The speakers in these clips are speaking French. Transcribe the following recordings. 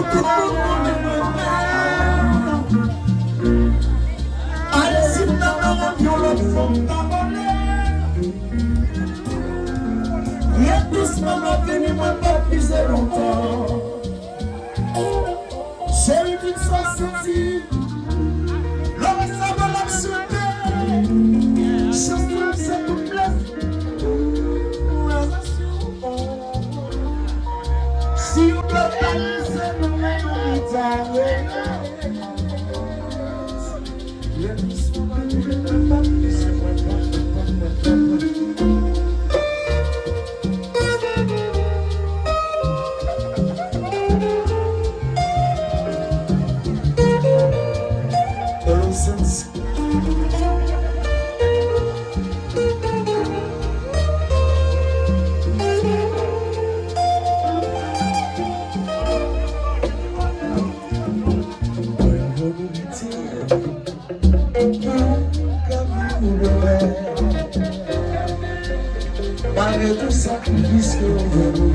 malgré tout sacrifice que vous faites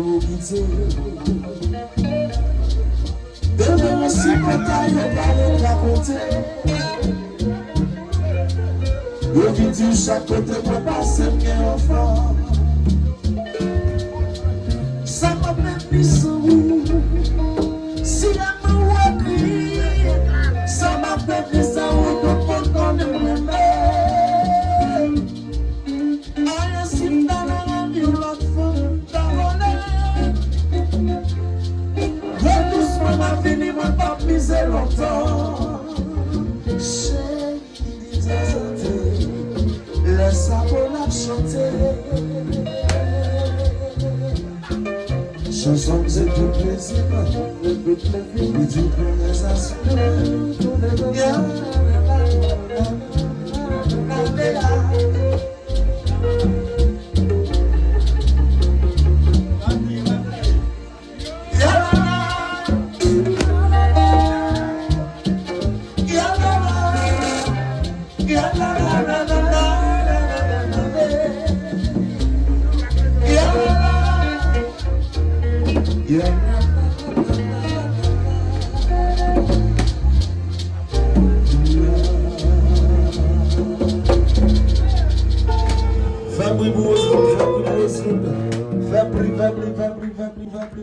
vous quitter. Demain, mon si bataille, on va raconter. Vous dites chaque côté pour passer bien enfant. Ça m'a même sans vous. Si la main est ça m'a fait ça ou de pour qu'on me met. Aïe, si dans la vie, l'autre fois, dans la chanson c'est tout plaisir. Et tu connais ça,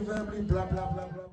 Fabri, bla bla bla bla.